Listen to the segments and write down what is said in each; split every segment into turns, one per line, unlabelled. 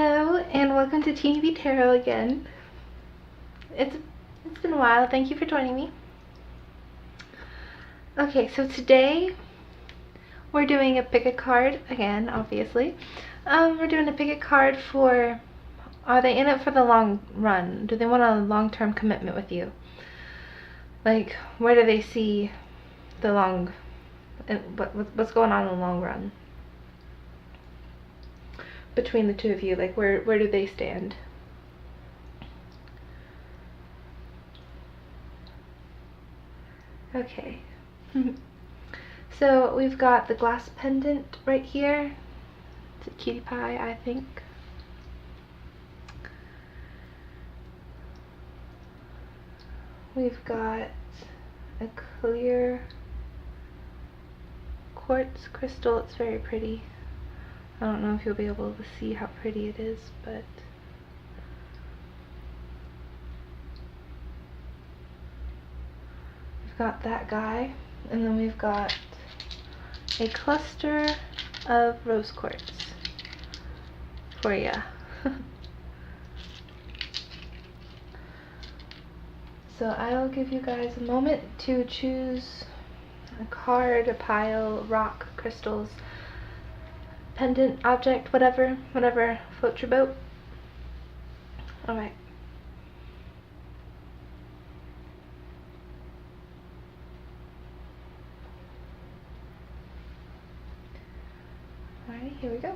Hello and welcome to Teeny Bee Tarot again. It's been a while. Thank you for joining me. Okay, so today we're doing a pick a card again, obviously. We're doing a pick a card for, are they in it for the long run? Do they want a long-term commitment with you? Like, where do they see the what's going on in the long run between the two of you? Like, where do they stand? Okay. So we've got the glass pendant right here. It's a cutie pie, I think. We've got a clear quartz crystal. It's very pretty. I don't know if you'll be able to see how pretty it is, but we've got that guy, and then we've got a cluster of rose quartz for ya. So I'll give you guys a moment to choose a card, a pile, rock, crystals, pendant, object, whatever floats your boat. Alright. Alright, here we go.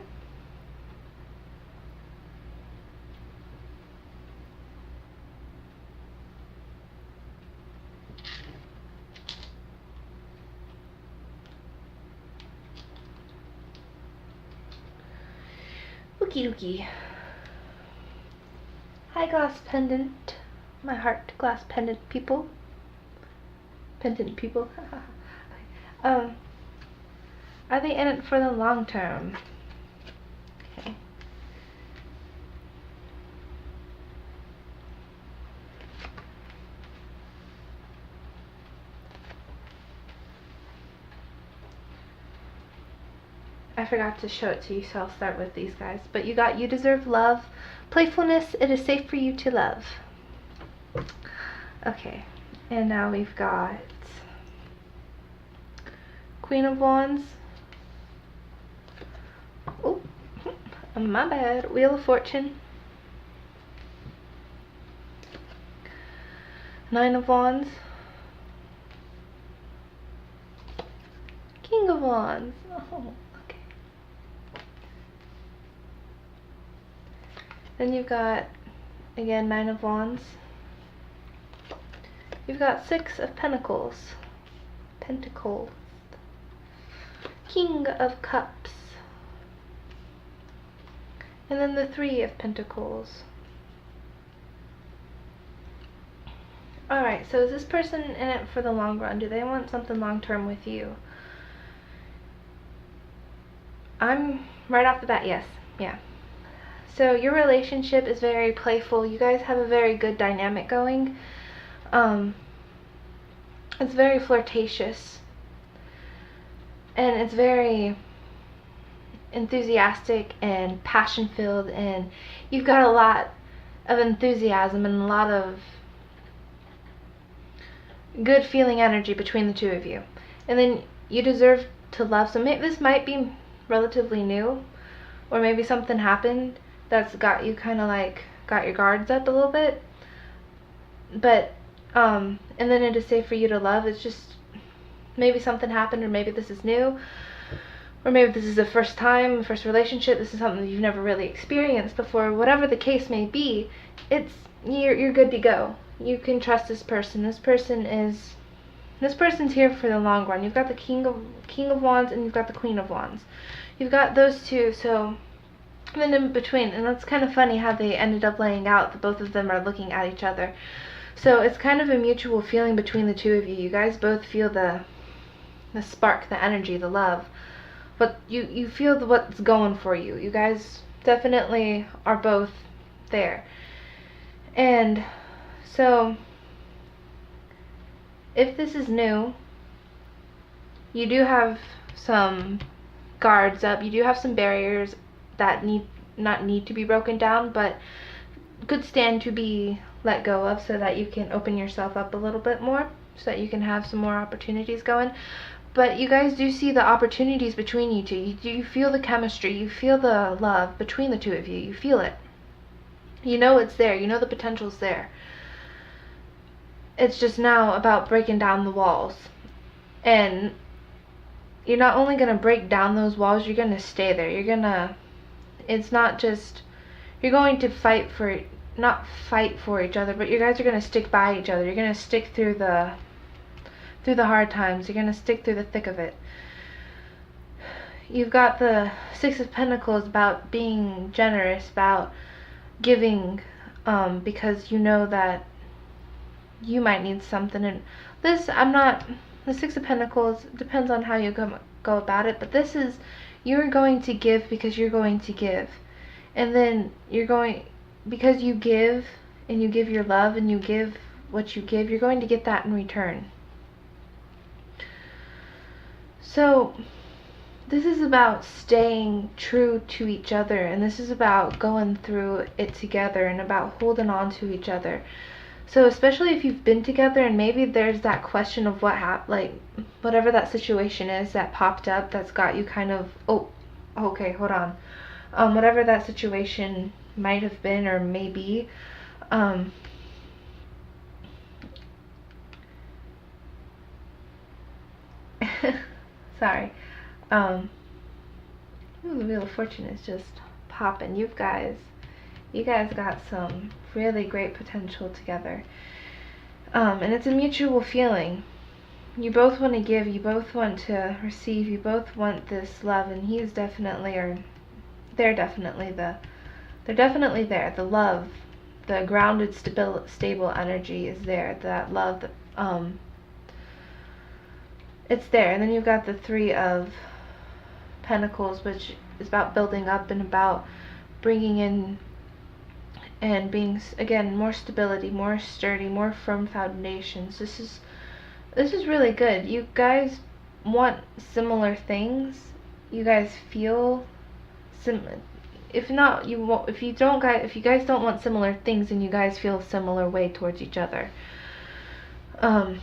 Okie dokie. Hi, glass pendant. My heart, glass pendant people. Pendant people. Are they in it for the long term? Okay. I forgot to show it to you, so I'll start with these guys. But you got, you deserve love, playfulness, it is safe for you to love. Okay, and now we've got Queen of Wands. Oh, my bad. Wheel of Fortune. Nine of Wands. King of Wands. Oh. Then you've got, again, Nine of Wands. You've got Six of Pentacles. Pentacles. King of Cups. And then the Three of Pentacles. Alright, so is this person in it for the long run? Do they want something long term with you? I'm right off the bat, yes. Yeah. So your relationship is very playful. You guys have a very good dynamic going. It's very flirtatious. And it's very enthusiastic and passion-filled, and you've got a lot of enthusiasm and a lot of good feeling energy between the two of you. And then you deserve to love. So maybe this might be relatively new, or maybe something happened that's got you kind of like got your guards up a little bit, but and then it is safe for you to love. It's just maybe something happened, or maybe this is new, or maybe this is the first time, first relationship, this is something that you've never really experienced before. Whatever the case may be, it's you're good to go. You can trust this person. This person's here for the long run. You've got the King of Wands, and you've got the Queen of Wands. You've got those two, so and then in between, and that's kind of funny how they ended up laying out that both of them are looking at each other. So it's kind of a mutual feeling between the two of you. You guys both feel the spark, the energy, the love. But you feel what's going for you. You guys definitely are both there. And so if this is new, you do have some guards up. You do have some barriers that need not need to be broken down, but could stand to be let go of, so that you can open yourself up a little bit more, so that you can have some more opportunities going. But you guys do see the opportunities between you two. You feel the chemistry, you feel the love between the two of you. You feel it. You know it's there. You know the potential's there. It's just now about breaking down the walls. And you're not only going to break down those walls, you're going to stay there. It's not just, you're going to not fight for each other, but you guys are going to stick by each other. You're going to stick through the hard times. You're going to stick through the thick of it. You've got the Six of Pentacles, about being generous, about giving, because you know that you might need something. And this, the Six of Pentacles depends on how you go about it, but this is, you're going to give because you're going to give. And then because you give, and you give your love, and you give what you give, you're going to get that in return. So this is about staying true to each other, and this is about going through it together, and about holding on to each other. So especially if you've been together, and maybe there's that question of what happened, like whatever that situation is that popped up that's got you kind of, oh, okay, hold on. Whatever that situation might have been or may be, sorry. Ooh, the Wheel of Fortune is just popping. You guys got some really great potential together. And it's a mutual feeling. You both want to give, you both want to receive, you both want this love, and he's definitely, or they're definitely there. The love, the grounded, stable energy is there. That love, it's there. And then you've got the Three of Pentacles, which is about building up and about bringing in and being, again, more stability, more sturdy, more firm foundations. This is really good. You guys want similar things. You guys feel similar. If not, you won't. If you guys don't want similar things, then you guys feel a similar way towards each other. But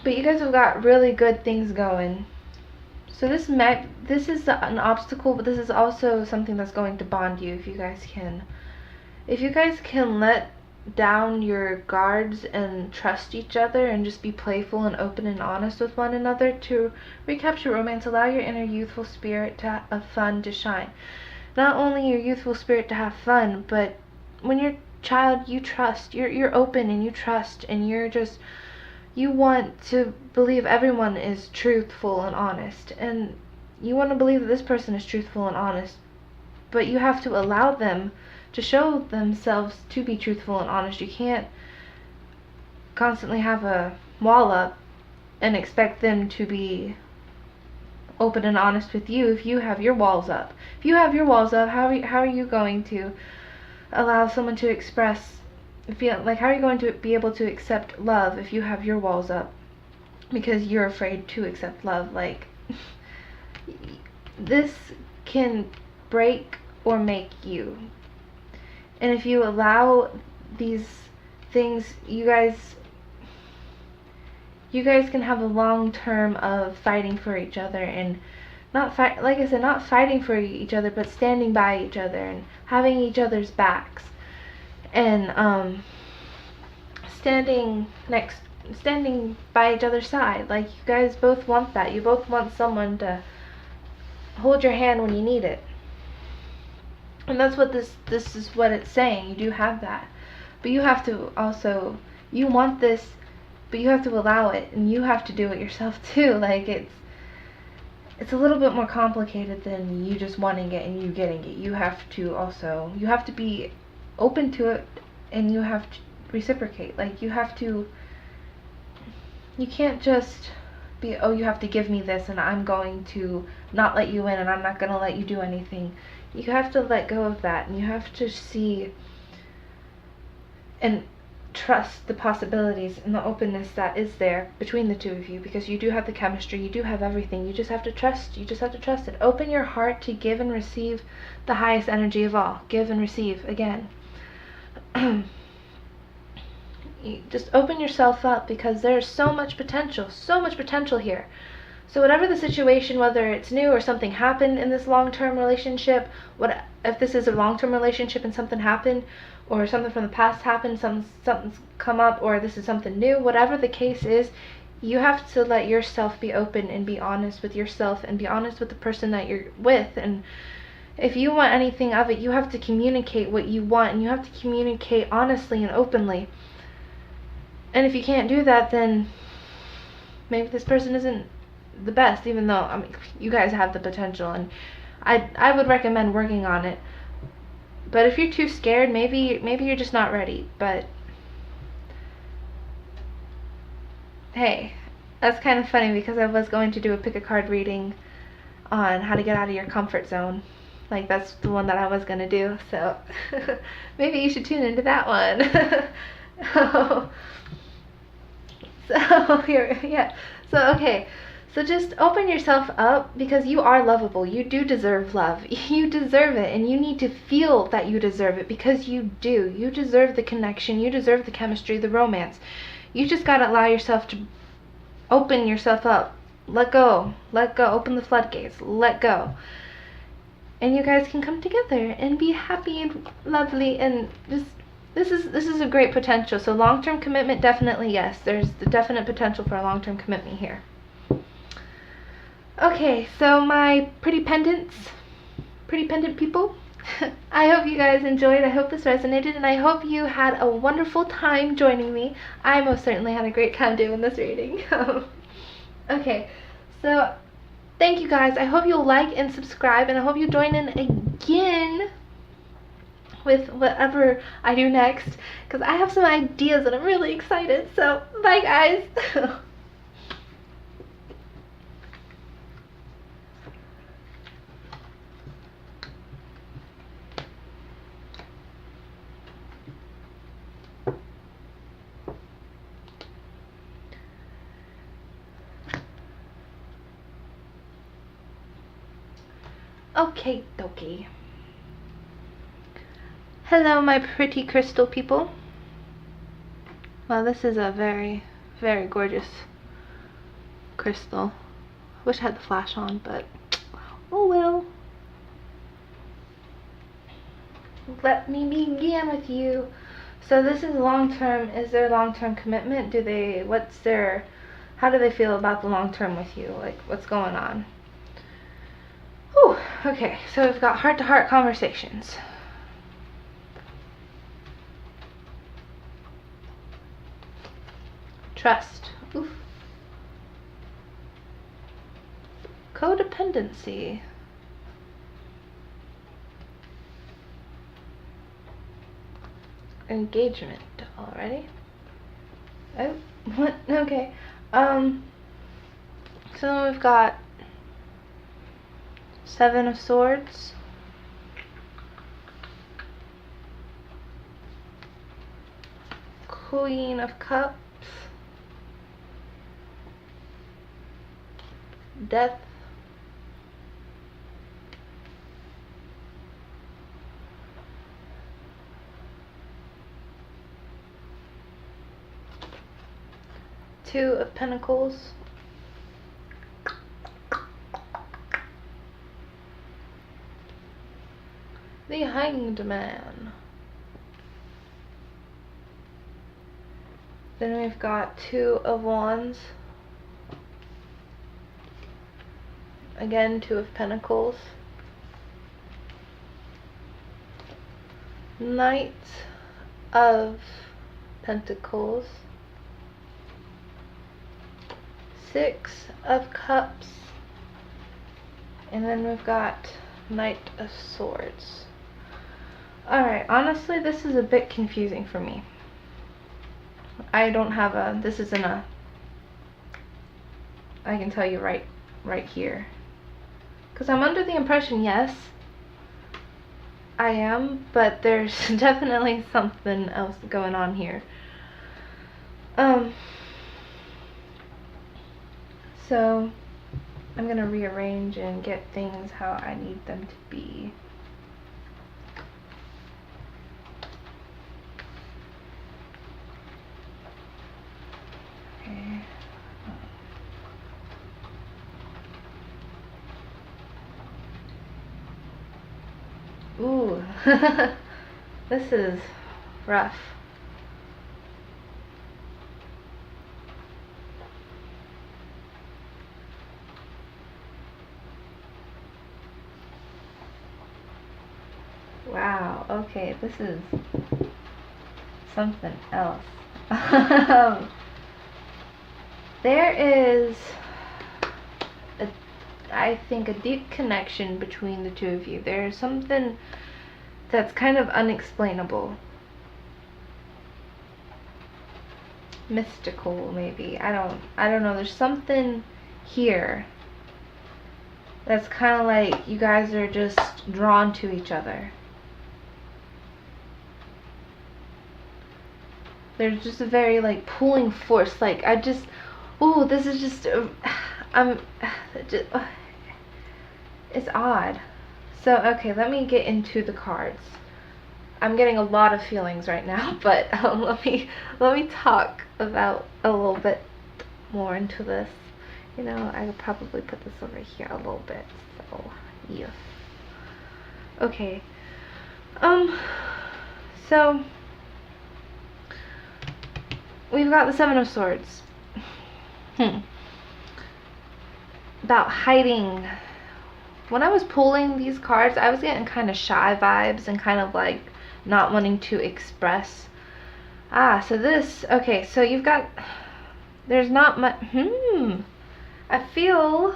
you guys have got really good things going. So this is an obstacle, but this is also something that's going to bond you. If you guys can let down your guards and trust each other, and just be playful and open and honest with one another to recapture romance, allow your inner youthful spirit of fun to shine. Not only your youthful spirit to have fun, but when you're a child, you trust. You're open and you trust, and you want to believe everyone is truthful and honest, and you want to believe that this person is truthful and honest, but you have to allow them to show themselves to be truthful and honest. You can't constantly have a wall up and expect them to be open and honest with you if you have your walls up. If you have your walls up, how are you going to allow someone to express, how are you going to be able to accept love if you have your walls up? Because you're afraid to accept love. Like, this can break or make you. And if you allow these things, you guys can have a long term of fighting for each other, and not fighting for each other, but standing by each other and having each other's backs, and standing by each other's side. Like, you guys both want that. You both want someone to hold your hand when you need it. And that's what this is what it's saying. You do have that. But you have to also, you want this, but you have to allow it, and you have to do it yourself too. Like, it's a little bit more complicated than you just wanting it and you getting it. You have to be open to it, and you have to reciprocate. Like, you can't just be, oh, you have to give me this and I'm going to not let you in and I'm not going to let you do anything. You have to let go of that, and you have to see, and trust the possibilities and the openness that is there between the two of you, because you do have the chemistry, you do have everything. You just have to trust. You just have to trust it. Open your heart to give and receive the highest energy of all. Give and receive again. You just open yourself up, because there's so much potential here. So whatever the situation, whether it's new or something happened in this long-term relationship, what if this is a long-term relationship and something happened, or something from the past happened, something's come up, or this is something new, whatever the case is, you have to let yourself be open and be honest with yourself and be honest with the person that you're with. And if you want anything of it, you have to communicate what you want, and you have to communicate honestly and openly. And if you can't do that, then maybe this person isn't the best, even though, I mean, you guys have the potential, and I would recommend working on it. But if you're too scared, maybe you're just not ready. But hey, that's kind of funny, because I was going to do a pick a card reading on how to get out of your comfort zone. Like, that's the one that I was going to do. So maybe you should tune into that one. So here, yeah. So okay. So just open yourself up, because you are lovable. You do deserve love. You deserve it, and you need to feel that you deserve it, because you do. You deserve the connection. You deserve the chemistry, the romance. You just got to allow yourself to open yourself up. Let go. Let go. Open the floodgates. Let go. And you guys can come together and be happy and lovely, and just this is a great potential. So long-term commitment, definitely yes. There's the definite potential for a long-term commitment here. Okay, so my pretty pendant people, I hope you guys enjoyed. I hope this resonated, and I hope you had a wonderful time joining me. I most certainly had a great time doing this reading. Okay, so thank you guys. I hope you'll like and subscribe, and I hope you join in again with whatever I do next, because I have some ideas and I'm really excited. So bye guys. Okay, dokie. Hello, my pretty crystal people. Well, this is a very, very gorgeous crystal. Wish I had the flash on, but oh well. Let me begin with you. So this is long-term. Is there long-term commitment? How do they feel about the long-term with you? Like, what's going on? Whew, okay, so we've got heart-to-heart conversations. Trust. Oof. Codependency. Engagement already. Oh, what? Okay. So then we've got Seven of Swords. Queen of Cups. Death. Two of Pentacles. The Hanged Man. Then we've got Two of Wands. Again, Two of Pentacles. Knight of Pentacles. Six of Cups. And then we've got Knight of Swords. Alright, honestly, this is a bit confusing for me. I don't have a, this isn't a, I can tell you right here. Because I'm under the impression, yes, I am, but there's definitely something else going on here. Um, so I'm gonna rearrange and get things how I need them to be. Okay. Ooh, this is rough. Wow, okay, this is something else. There is, I think, a deep connection between the two of you. There's something that's kind of unexplainable. Mystical, maybe. I don't know. There's something here that's kind of like you guys are just drawn to each other. There's just a very like pulling force. Like I just, ooh, this is just, just, it's odd. So okay, let me get into the cards. I'm getting a lot of feelings right now, but let me talk about a little bit more into this. You know, I could probably put this over here a little bit. So yeah. Okay. So we've got the Seven of Swords. About hiding. When I was pulling these cards, I was getting kind of shy vibes and kind of like not wanting to express. So this, okay, so you've got, there's not much, I feel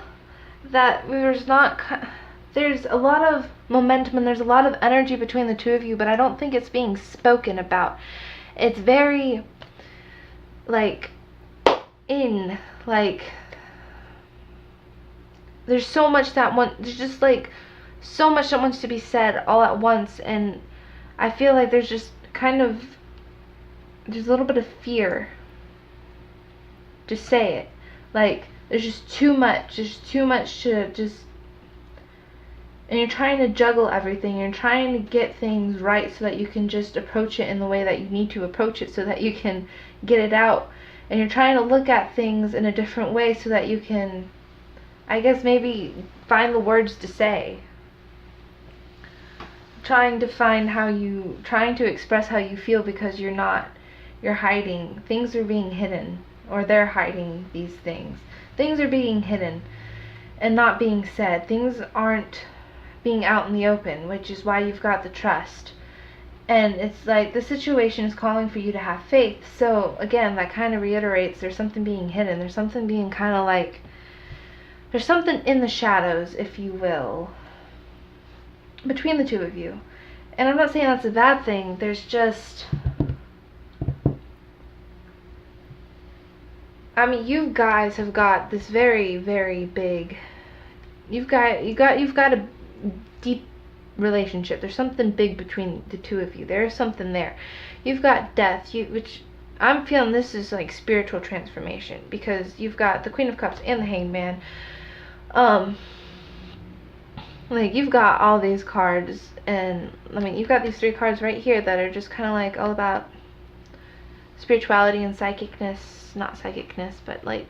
that there's a lot of momentum and there's a lot of energy between the two of you, but I don't think it's being spoken about. It's very, like, there's so much there's just like, so much that wants to be said all at once, and I feel like there's just there's a little bit of fear to say it. Like, there's too much to just, and you're trying to juggle everything, you're trying to get things right so that you can just approach it in the way that you need to approach it so that you can get it out, and you're trying to look at things in a different way so that you can, I guess, maybe find the words to say. Trying to express how you feel, because you're hiding. Things are being hidden, or they're hiding these things. Things are being hidden and not being said. Things aren't being out in the open, which is why you've got the trust. And it's like the situation is calling for you to have faith. So again, that kind of reiterates there's something being hidden. There's something being kind of like, there's something in the shadows, if you will, between the two of you. And I'm not saying that's a bad thing. There's just, I mean, you guys have got this very, very big, you've got a deep relationship. There's something big between the two of you. There's something there. You've got death, which I'm feeling this is like spiritual transformation, because you've got the Queen of Cups and the Hanged Man. Like, you've got all these cards, and I mean, you've got these three cards right here that are just kind of like all about spirituality and psychicness, not psychicness, but like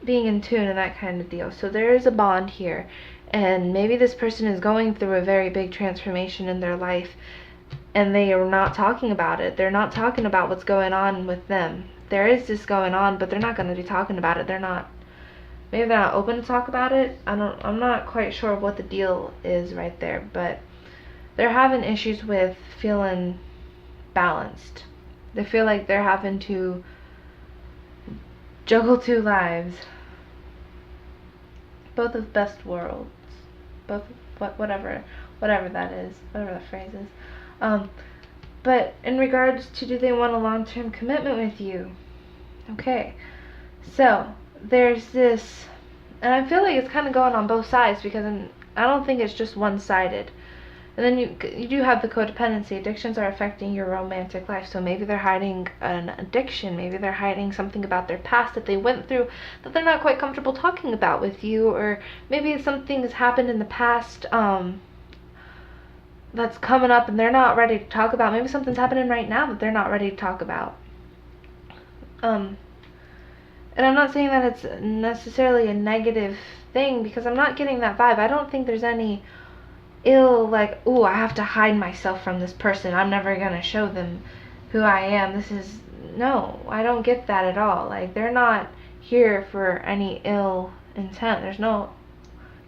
being in tune and that kind of deal. So there is a bond here, and maybe this person is going through a very big transformation in their life, and they are not talking about it. They're not talking about what's going on with them. There is this going on, but they're not going to be talking about it. Maybe they're not open to talk about it. I'm not quite sure what the deal is right there, but they're having issues with feeling balanced. They feel like they're having to juggle two lives. Both of best worlds. Both, whatever that is, whatever that phrase is. But in regards to, do they want a long-term commitment with you? Okay. So there's this, and I feel like it's kind of going on both sides, because I don't think it's just one-sided. And then you do have the codependency. Addictions are affecting your romantic life. So maybe they're hiding an addiction. Maybe they're hiding something about their past that they went through that they're not quite comfortable talking about with you. Or maybe something has happened in the past that's coming up and they're not ready to talk about. Maybe something's happening right now that they're not ready to talk about. And I'm not saying that it's necessarily a negative thing, because I'm not getting that vibe. I don't think there's any ill, like, ooh, I have to hide myself from this person, I'm never gonna show them who I am. No, I don't get that at all. Like, they're not here for any ill intent. There's no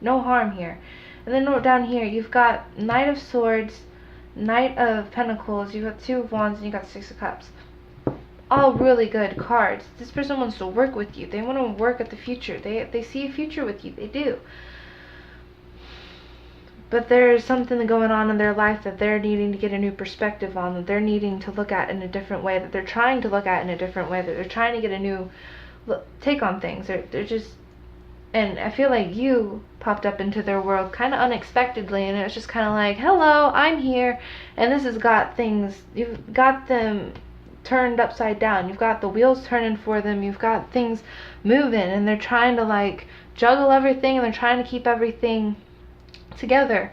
harm here. And then down here you've got Knight of Swords, Knight of Pentacles, you've got Two of Wands, and you've got Six of Cups. All really good cards. This person wants to work with you. They want to work at the future. They see a future with you. They do. But there's something going on in their life that they're needing to get a new perspective on, that they're needing to look at in a different way, that they're trying to look at in a different way, that they're trying to get a new take on things. They're just, and I feel like you popped up into their world kind of unexpectedly, and it was just kind of like, hello, I'm here, and this has got things, you've got them turned upside down. You've got the wheels turning for them. You've got things moving, and they're trying to like juggle everything, and they're trying to keep everything together.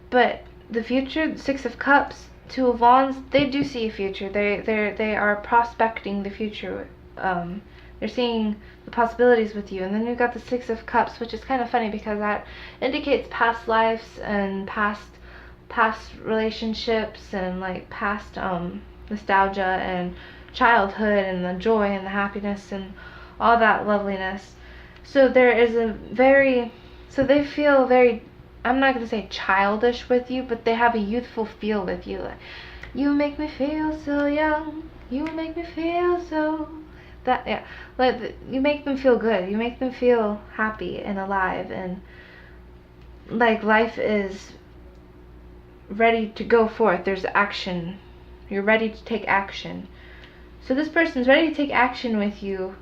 But the future, the Six of Cups, Two of Wands, they do see a future. They are prospecting the future. They're seeing the possibilities with you. And then you've got the Six of Cups, which is kind of funny because that indicates past lives and past relationships and like past nostalgia and childhood and the joy and the happiness and all that loveliness. So there is so they feel very, I'm not going to say childish with you, but they have a youthful feel with you. Like, you make me feel so young, you make me feel so, that, yeah, like, you make them feel good, you make them feel happy and alive, and like life is ready to go forth. There's action. You're ready to take action. So this person's ready to take action with you.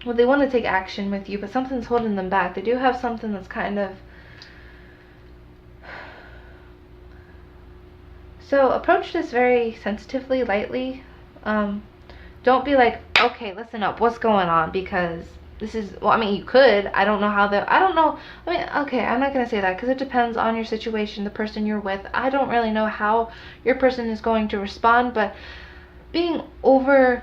Well, they want to take action with you, but something's holding them back. They do have something that's kind of... So approach this very sensitively, lightly. Don't be like, okay, listen up, what's going on? Because this is, well, I mean, you could. I don't know how I don't know. I mean, okay, I'm not going to say that because it depends on your situation, the person you're with. I don't really know how your person is going to respond, but being over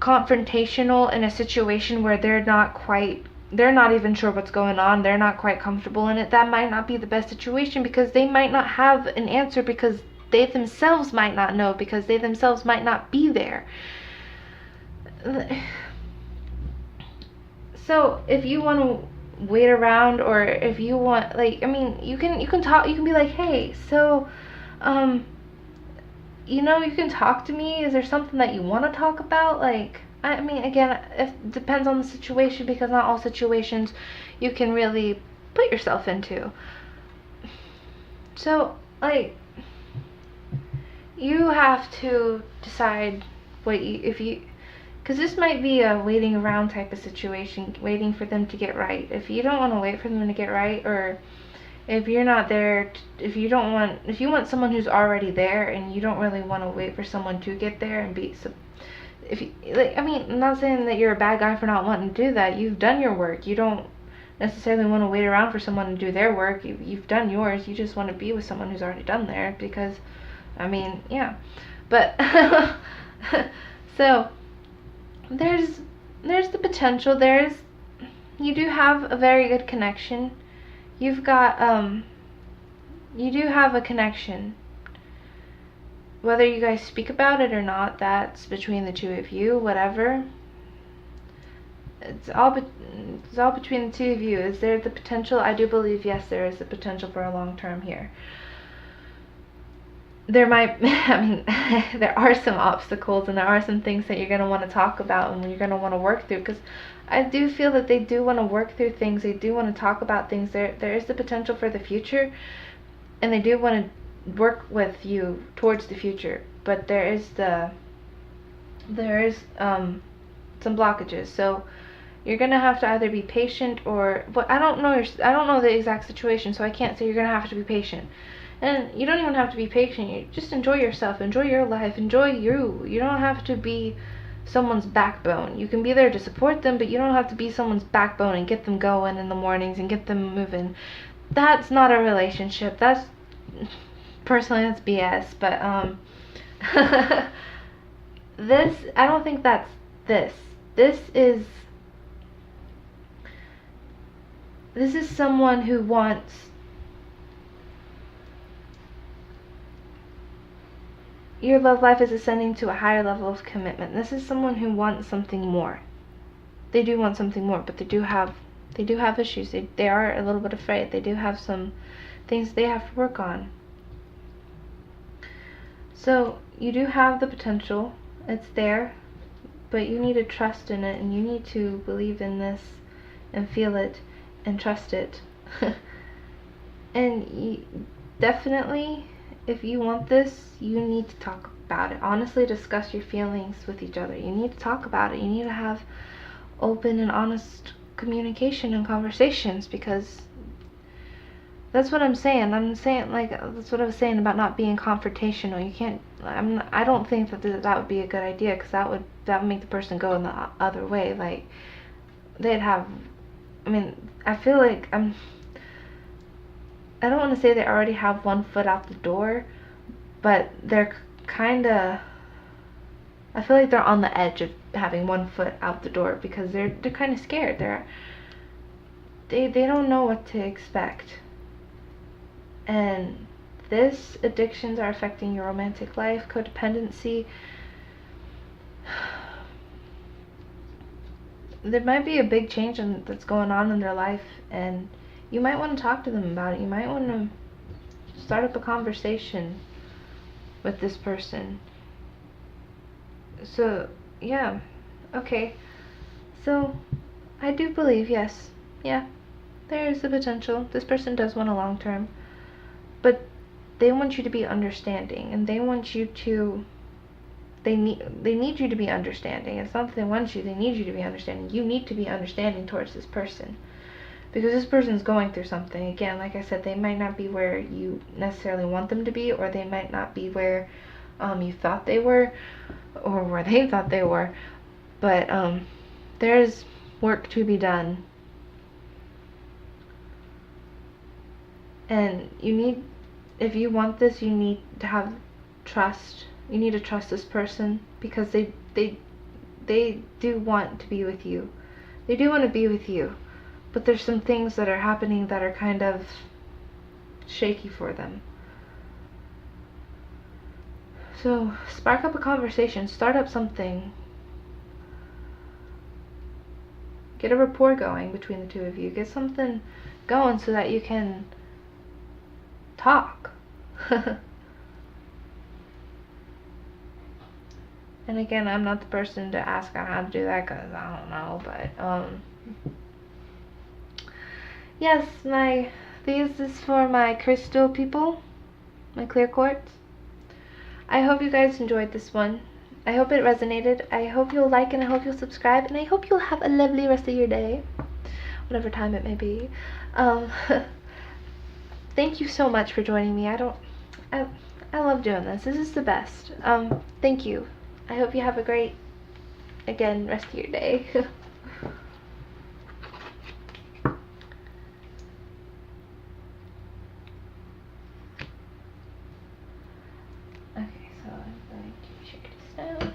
confrontational in a situation where they're not even sure what's going on, they're not quite comfortable in it, that might not be the best situation, because they might not have an answer, because they themselves might not know, because they themselves might not be there. So if you want to wait around, or if you want, like, I mean, you can talk, you can be like, hey, so you know, you can talk to me, is there something that you want to talk about? Like, I mean, again, it depends on the situation, because not all situations you can really put yourself into. So, like, you have to decide what because this might be a waiting around type of situation, waiting for them to get right. If you don't want to wait for them to get right, or if you're not there, if you want someone who's already there, and you don't really want to wait for someone to get there and be, I mean, I'm not saying that you're a bad guy for not wanting to do that. You've done your work. You don't necessarily want to wait around for someone to do their work. You've done yours. You just want to be with someone who's already done theirs, because, I mean, yeah. But so there's the potential. You do have a very good connection. You've got you do have a connection. Whether you guys speak about it or not, that's between the two of you. Whatever. It's all between the two of you. Is there the potential? I do believe, yes, there is the potential for a long term here. There might, I mean, there are some obstacles, and there are some things that you're going to want to talk about and you're going to want to work through, because I do feel that they do want to work through things. They do want to talk about things. There is the potential for the future, and they do want to work with you towards the future, but there is some blockages. So you're going to have to either be patient, or, but I don't know the exact situation, so I can't say you're going to have to be patient. And you don't even have to be patient. You just enjoy yourself, enjoy your life, enjoy you. You don't have to be someone's backbone. You can be there to support them, but you don't have to be someone's backbone and get them going in the mornings and get them moving. That's not a relationship. That's, personally, that's BS. But this, I don't think that's this. This is someone who wants your love life is ascending to a higher level of commitment. This is someone who wants something more. They do want something more, but they do have issues. They are a little bit afraid. They do have some things they have to work on. So you do have the potential. It's there, but you need to trust in it, and you need to believe in this and feel it and trust it. And definitely, if you want this, you need to talk about it. Honestly, discuss your feelings with each other. You need to talk about it. You need to have open and honest communication and conversations, because that's what I'm saying. That's what I was saying about not being confrontational. You can't, I don't think that would be a good idea, because that would make the person go in the other way. Like, I feel like I don't want to say they already have one foot out the door, but they're I feel like they're on the edge of having one foot out the door, because they're kind of scared. They don't know what to expect. And this, addictions are affecting your romantic life, codependency. There might be a big change that's going on in their life, and you might want to talk to them about it. You might want to start up a conversation with this person. So, yeah. Okay. So, I do believe, yes. Yeah. There is the potential. This person does want a long term. But they want you to be understanding, and they want you to, they need you to be understanding. It's not that they want you, they need you to be understanding. You need to be understanding towards this person, because this person's going through something. Again, like I said, they might not be where you necessarily want them to be, or they might not be where you thought they were, or where they thought they were, but there's work to be done. And if you want this, you need to have trust. You need to trust this person, because they do want to be with you. They do want to be with you, but there's some things that are happening that are kind of shaky for them. So spark up a conversation, start up something. Get a rapport going between the two of you. Get something going so that you can talk. And again, I'm not the person to ask on how to do that, because I don't know, but yes, this is for my crystal people, my clear quartz. I hope you guys enjoyed this one. I hope it resonated. I hope you'll like, and I hope you'll subscribe, and I hope you'll have a lovely rest of your day, whatever time it may be. Thank you so much for joining me. I love doing this. This is the best. Thank you. I hope you have a great, again, rest of your day. Okay, so I'm going to check this out.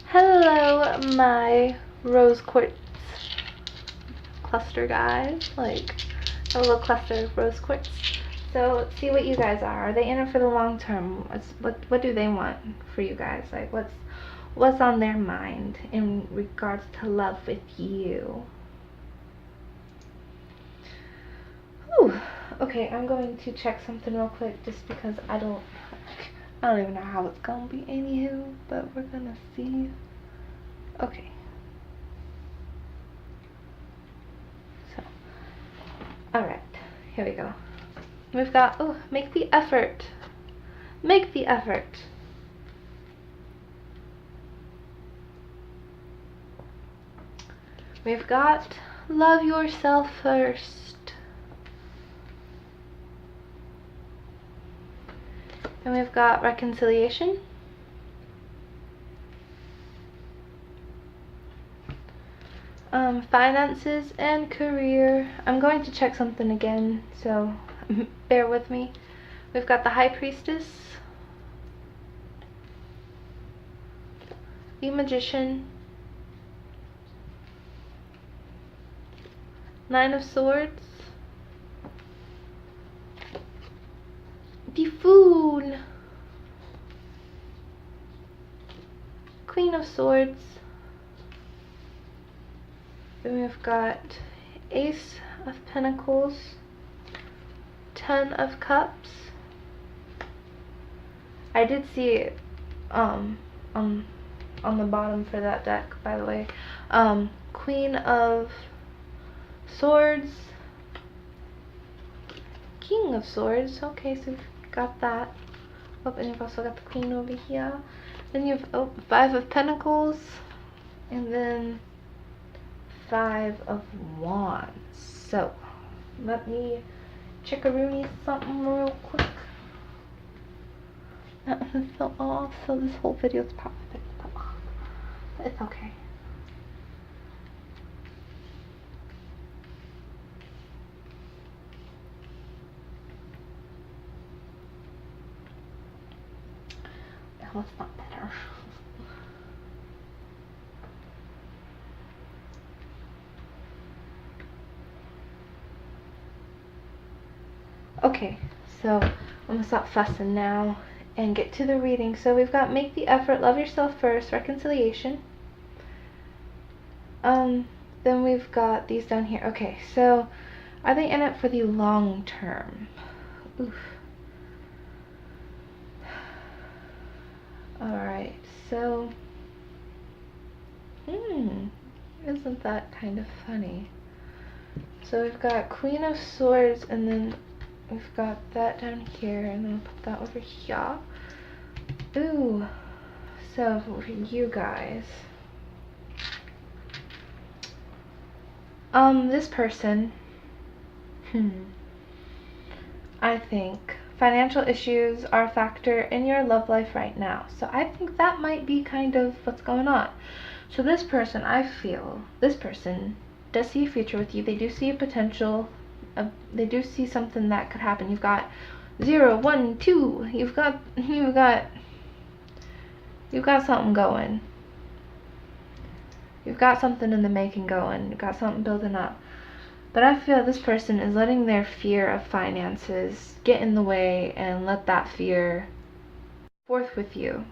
Hello, my rose quartz cluster guys. Like a little cluster of rose quartz. So let's see what you guys are. Are they in it for the long term? What do they want for you guys? Like what's on their mind in regards to love with you? Whew. Okay, I'm going to check something real quick, just because I don't even know how it's gonna be anywho, but we're gonna see. Okay. So, Alright, here we go. We've got, oh, make the effort. Make the effort. We've got, love yourself first. And we've got reconciliation. Finances and career. I'm going to check something again, so bear with me. We've got the High Priestess, the Magician, Nine of Swords, the Fool, Queen of Swords. Then we've got Ace of Pentacles, Ten of Cups. I did see it on the bottom for that deck, by the way. Queen of Swords, King of Swords. Okay, so we've got that. Oh, and you've also got the Queen over here. Then you have Five of Pentacles, and then Five of Wands. So let me check a Rooney something real quick. That is so off, so this whole video is probably so off. But it's okay. Well, it's not better. Okay, so I'm gonna stop fussing now and get to the reading. So we've got make the effort, love yourself first, reconciliation. Then we've got these down here. Okay, so are they in it for the long term? Oof. Alright, so isn't that kind of funny? So we've got Queen of Swords, and then we've got that down here, and then we'll put that over here. Ooh, so for you guys, this person, I think financial issues are a factor in your love life right now. So I think that might be kind of what's going on. So this person, I feel, this person does see a future with you. They do see a potential. They do see something that could happen. You've got 0, 1, 2. You've got something going. You've got something in the making going. You've got something building up. But I feel this person is letting their fear of finances get in the way and let that fear forth with you.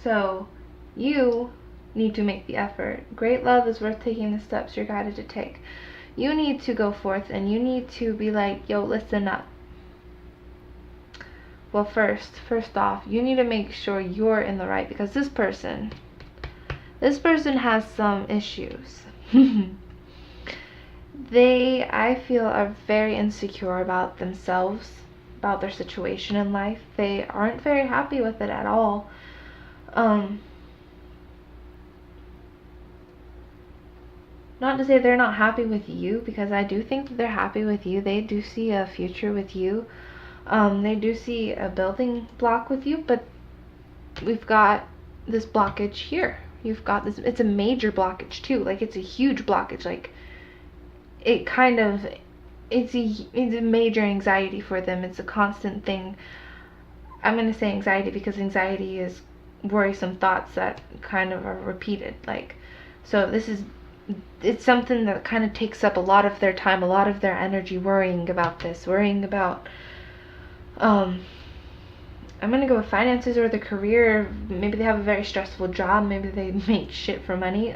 So you need to make the effort. Great love is worth taking the steps you're guided to take. You need to go forth and you need to be like, yo, listen up. Well, first off, you need to make sure you're in the right, because this person has some issues. They, I feel, are very insecure about themselves, about their situation in life. They aren't very happy with it at all. Not to say they're not happy with you, because I do think that they're happy with you. They do see a future with you. They do see a building block with you, but we've got this blockage here. You've got this, it's a major blockage too. Like, it's a huge blockage. Like, it kind of, it's a major anxiety for them. It's a constant thing. I'm going to say anxiety because anxiety is worrisome thoughts that kind of are repeated. Like, so it's something that kind of takes up a lot of their time, a lot of their energy, worrying about this, worrying about, I'm going to go with finances or the career. Maybe they have a very stressful job. Maybe they make shit for money.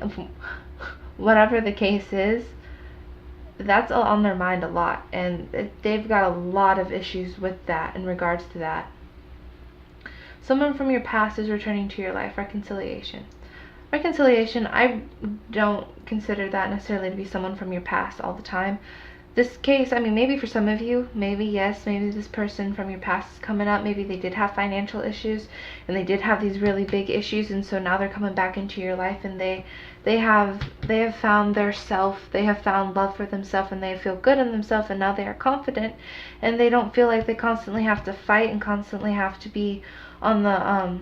Whatever the case is, that's on their mind a lot. And they've got a lot of issues with that in regards to that. Someone from your past is returning to your life. Reconciliation. reconciliation, I don't consider that necessarily to be someone from your past all the time. This case, I mean, maybe for some of you, maybe yes, maybe this person from your past is coming up. Maybe they did have financial issues and they did have these really big issues, and so now they're coming back into your life, and they have found their self, they have found love for themselves, and they feel good in themselves, and now they are confident, and they don't feel like they constantly have to fight and constantly have to be on the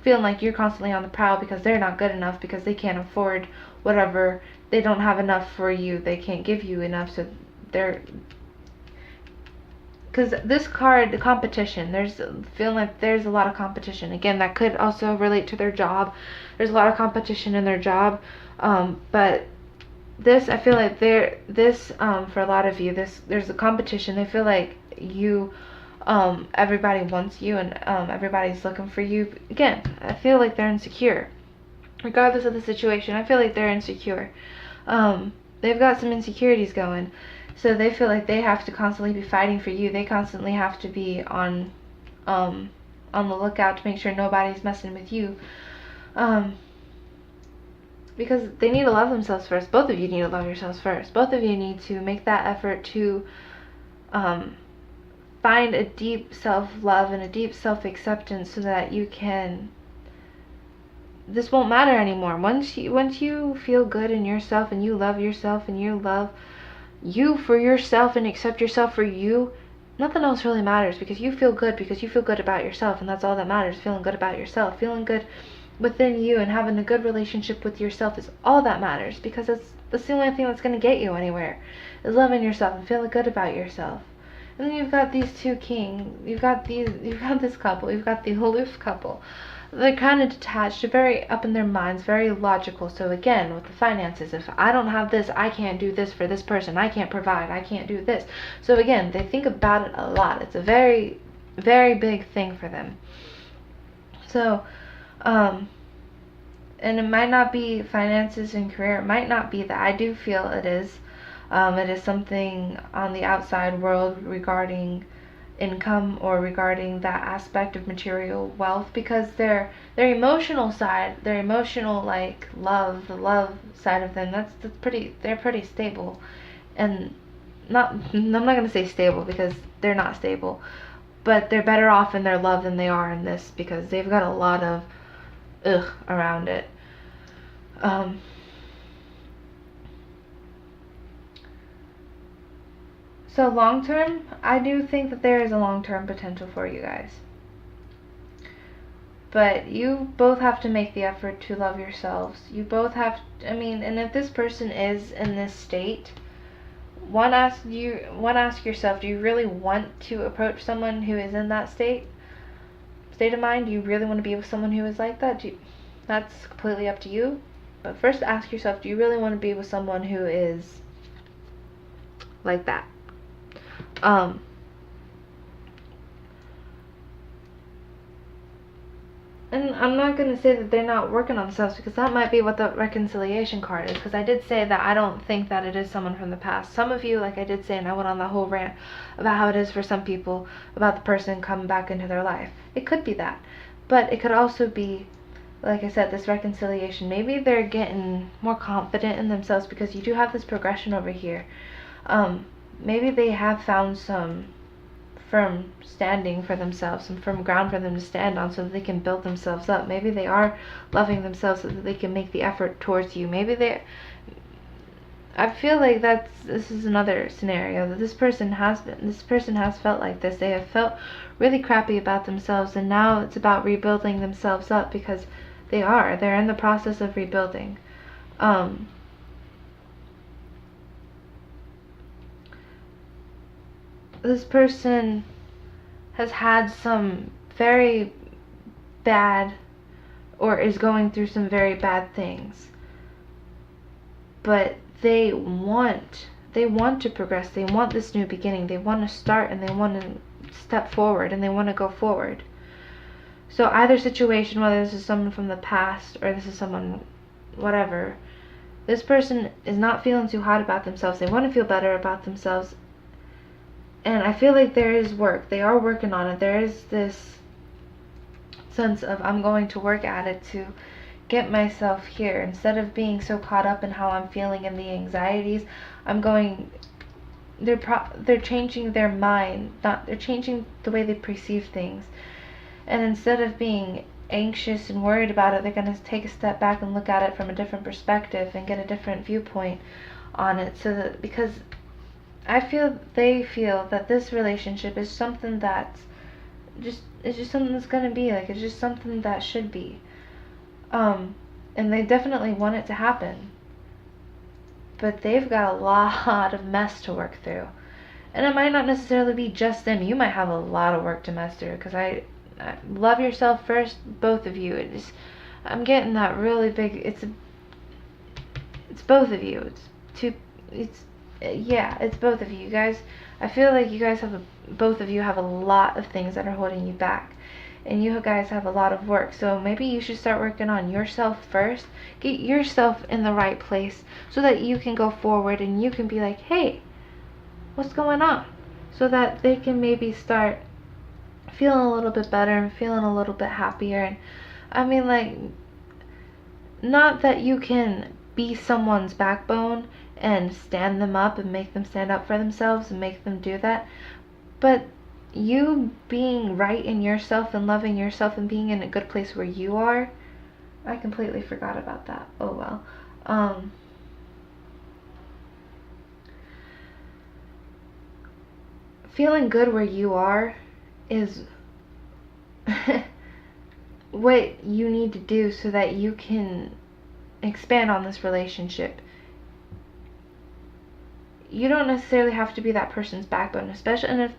feeling like you're constantly on the prowl because they're not good enough, because they can't afford whatever, they don't have enough for you, they can't give you enough, so they're, because this card, the competition, there's feeling like there's a lot of competition. Again, that could also relate to their job. There's a lot of competition in their job, but this, I feel like for a lot of you, there's a competition. They feel like you, everybody wants you, and everybody's looking for you. Again, I feel like they're insecure, regardless of the situation. I feel like they're insecure. They've got some insecurities going. So they feel like they have to constantly be fighting for you. They constantly have to be on the lookout to make sure nobody's messing with you. Because they need to love themselves first. Both of you need to love yourselves first. Both of you need to make that effort to find a deep self-love and a deep self-acceptance, so that you can, this won't matter anymore. Once you feel good in yourself, and you love yourself, and you love you for yourself, and accept yourself for you, nothing else really matters, because you feel good about yourself, and that's all that matters. Feeling good about yourself, feeling good within you, and having a good relationship with yourself is all that matters, because that's the only thing that's going to get you anywhere, is loving yourself and feeling good about yourself. And then you've got these two kings, you've got this couple, you've got the aloof couple. They're kind of detached, they're very up in their minds, very logical. So again, with the finances, if I don't have this, I can't do this for this person, I can't provide, I can't do this. So again, they think about it a lot. It's a very, very big thing for them. So, and it might not be finances and career, it might not be that. I do feel it is. It is something on the outside world regarding income, or regarding that aspect of material wealth, because their emotional side, their emotional, like, love, the love side of them, they're pretty stable. And I'm not going to say stable, because they're not stable, but they're better off in their love than they are in this, because they've got a lot of around it. So long term, I do think that there is a long term potential for you guys. But you both have to make the effort to love yourselves. You both have, and if this person is in this state, ask yourself, do you really want to approach someone who is in that state of mind? Do you really want to be with someone who is like that? That's completely up to you. But first ask yourself, do you really want to be with someone who is like that? And I'm not going to say that they're not working on themselves, because that might be what the reconciliation card is, because I did say that I don't think that it is someone from the past. Some of you, like I did say, and I went on the whole rant about how it is for some people, about the person coming back into their life. It could be that. But it could also be, like I said, this reconciliation. Maybe they're getting more confident in themselves, because you do have this progression over here. Maybe they have found some firm standing for themselves, some firm ground for them to stand on, so that they can build themselves up. Maybe they are loving themselves so that they can make the effort towards you. I feel like this is another scenario, that this person has felt like this. They have felt really crappy about themselves, and now it's about rebuilding themselves up, because they're in the process of rebuilding. This person has had some very bad, or is going through some very bad things, but they want to progress. They want this new beginning. They want to start, and they want to step forward, and they want to go forward. So either situation, whether this is someone from the past or this is someone whatever, this person is not feeling too hot about themselves. They want to feel better about themselves. And I feel like there is work. They are working on it. There is this sense of, I'm going to work at it to get myself here. Instead of being so caught up in how I'm feeling and the anxieties, they're changing their mind, they're changing the way they perceive things. And instead of being anxious and worried about it, they're going to take a step back and look at it from a different perspective and get a different viewpoint on it. So that, because they feel that this relationship is something that's it's just something that's going to be, like, it's just something that should be. And they definitely want it to happen. But they've got a lot of mess to work through. And it might not necessarily be just them. You might have a lot of work to mess through, because I love yourself first, both of you. I'm getting that really big, it's both of you. It's both of you guys. I feel like you guys both of you have a lot of things that are holding you back, and you guys have a lot of work. So maybe you should start working on yourself first. Get yourself in the right place so that you can go forward and you can be like, hey, what's going on? So that they can maybe start feeling a little bit better and feeling a little bit happier. And I mean, like, not that you can be someone's backbone and stand them up and make them stand up for themselves and make them do that, but you being right in yourself and loving yourself and being in a good place where you are. I completely forgot about that. Oh well. Feeling good where you are is what you need to do so that you can expand on this relationship. You don't necessarily have to be that person's backbone, especially, and if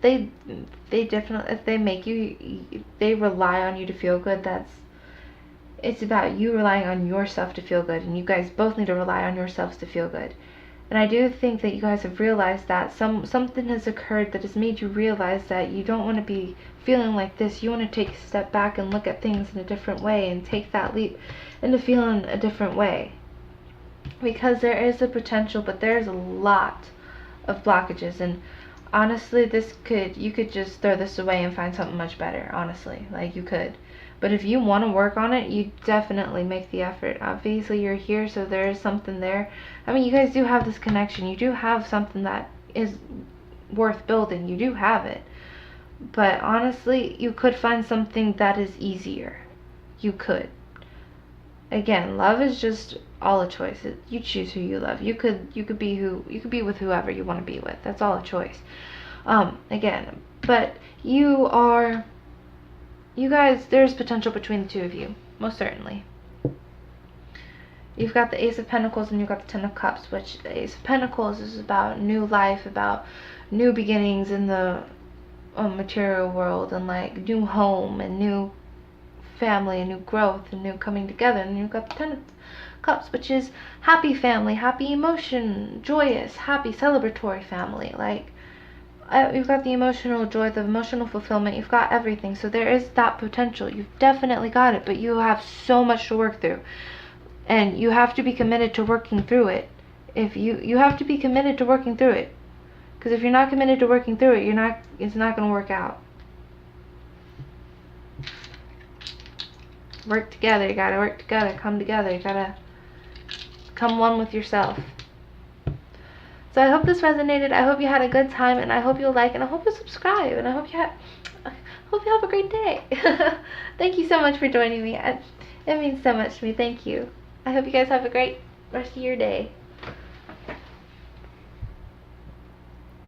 they make you, they rely on you to feel good, it's about you relying on yourself to feel good, and you guys both need to rely on yourselves to feel good. And I do think that you guys have realized that something has occurred that has made you realize that you don't want to be feeling like this. You want to take a step back and look at things in a different way and take that leap into feeling a different way. Because there is a potential, but there's a lot of blockages, and honestly, you could just throw this away and find something much better, honestly. Like, you could. But if you want to work on it, you definitely make the effort. Obviously, you're here, so there is something there. I mean, you guys do have this connection. You do have something that is worth building. You do have it. But honestly, you could find something that is easier. You could. Again, love is just all a choice. You choose who you love. You could be with whoever you want to be with. That's all a choice. Again, but you guys, there's potential between the two of you, most certainly. You've got the Ace of Pentacles and you've got the Ten of Cups, which the Ace of Pentacles is about new life, about new beginnings in the material world, and like new home and new family and new growth and new coming together. And you've got the Ten of Cups, which is happy family, happy emotion, joyous, happy celebratory family. Like, you've got the emotional joy, the emotional fulfillment, you've got everything. So there is that potential. You've definitely got it, but you have so much to work through, and you have to be committed to working through it. If you have to be committed to working through it, because if you're not committed to working through it, it's not going to work out. Work together. You gotta work together. Come together. You gotta come one with yourself. So I hope this resonated. I hope you had a good time, and I hope you'll like, and I hope you subscribe, and I hope you have a great day. Thank you so much for joining me. It means so much to me. Thank you. I hope you guys have a great rest of your day.